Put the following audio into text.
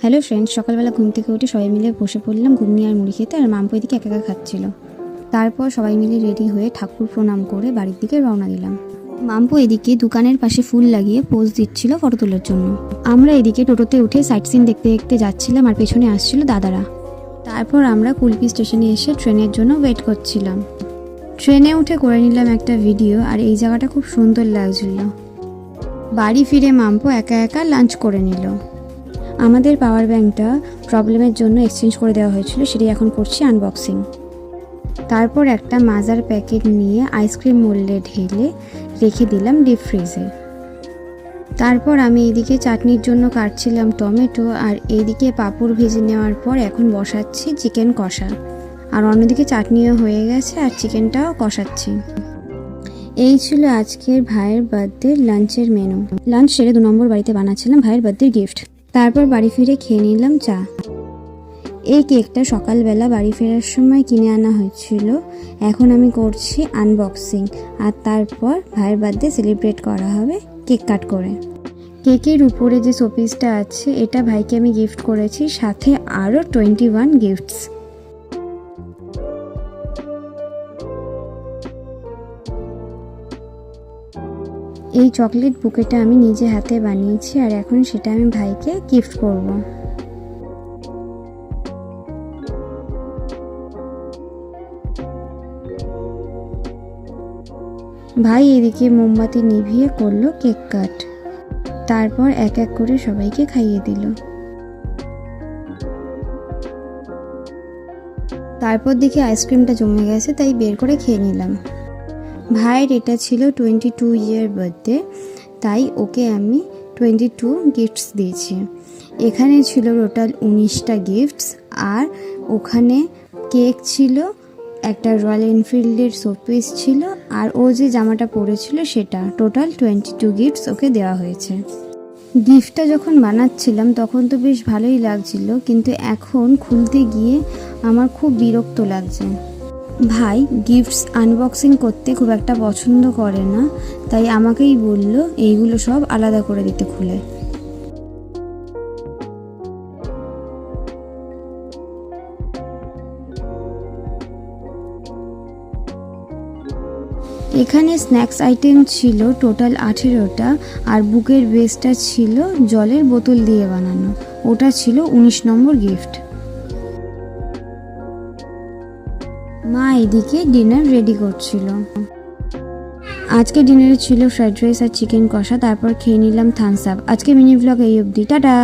Hello friends, সকালবেলা ঘুম থেকে উঠে সবাই মিলে বসে পড়লাম ঘুগনি আর মুড়ি খেতে। আর মাম্পু এদিকে একা একা খাচ্ছিল। তারপর সবাই মিলে রেডি হয়ে ঠাকুর প্রণাম করে বাড়ির দিকে রওনা দিলাম। মাম্পু এদিকে দোকানের পাশে ফুল লাগিয়ে পোজ দিচ্ছিল ফটো তোলার জন্য। আমরা এদিকে টোটোতে উঠে সাইট সিন দেখতে দেখতে যাচ্ছিলাম আর পেছনে আসছিল দাদারা। তারপর আমরা কুলপি স্টেশনে এসে ট্রেনের জন্য ওয়েট করছিলাম। ট্রেনে উঠে করে নিলাম একটা ভিডিও, আর এই জায়গাটা খুব সুন্দর লাগছিল। বাড়ি ফিরে মাম্পু একা একা লাঞ্চ করে নিল। আমাদের পাওয়ার ব্যাঙ্কটা প্রবলেমের জন্য এক্সচেঞ্জ করে দেওয়া হয়েছিল, সেটাই এখন করছি আনবক্সিং। তারপর একটা মাজার প্যাকেট নিয়ে আইসক্রিম মোল্ডে ঢেলে রেখে দিলাম ডিপ ফ্রিজে। তারপর আমি এদিকে চাটনির জন্য কাটছিলাম টমেটো, আর এইদিকে পাঁপড় ভেজে নেওয়ার পর এখন বসাচ্ছি চিকেন কষা। আর অন্যদিকে চাটনিও হয়ে গেছে আর চিকেনটাও কষাচ্ছি। এই ছিল আজকের ভাইয়ের বার্থডে লাঞ্চের মেনু। লাঞ্চ সেরে 2 নম্বর বাড়িতে বানাচ্ছিলাম ভাইয়ের বার্থডে গিফট। তারপর বাড়ি ফিরে খেয়ে নিলাম চা। এই কেকটা সকালবেলা বাড়ি ফেরার সময় কিনে আনা হয়েছিল। এখন আমি করছি আনবক্সিং, আর তারপর ভাইয়ের বার্থডে সেলিব্রেট করা হবে কেক কাট করে। কেকের উপরে যে শোপিসটা আছে এটা ভাইকে আমি গিফট করেছি, সাথে আরও 21 গিফটস। এই চকলেট বুকেটা আমি নিজে হাতে বানিয়েছি, আর এখন সেটা আমি ভাইকে গিফট করব। ভাই এদিকে মোমবাতি নিভিয়ে করলো কেক কাট। তারপর এক এক করে সবাইকে খাইয়ে দিল। তারপর দেখি আইসক্রিমটা জমে গেছে, তাই বের করে খেয়ে নিলাম। ভাইয়ের এটা ছিল 22 ইয়ার বার্থডে, তাই ওকে আমি 22 গিফটস দিয়েছি। এখানে ছিল টোটাল 19টা গিফটস, আর ওখানে কেক ছিল, একটা রয়্যাল এনফিল্ডের শোপিস ছিল, আর ও যে জামাটা পরেছিল সেটা। টোটাল 22 গিফটস ওকে দেওয়া হয়েছে। গিফটটা যখন বানাচ্ছিলাম তখন তো বেশ ভালোই লাগছিল, কিন্তু এখন খুলতে গিয়ে আমার খুব বিরক্ত লাগছে। ভাই গিফটস আনবক্সিং করতে খুব একটা পছন্দ করে না, তাই আমাকেই বলল এইগুলো সব আলাদা করে দিতে খুলে। এখানে স্ন্যাক্স আইটেম ছিল টোটাল 18টা, আর বুকের বেসটা ছিল জলের বোতল দিয়ে বানানো, ওটা ছিল 19 নম্বর গিফট। মা এদিকে ডিনার রেডি করছিল। আজকে ডিনারে ছিল ফ্রাইড রাইস আর চিকেন কষা। তারপর খেয়ে নিলাম থামস আপ। আজকে মিনি ব্লগ এই অবধি, টাটা।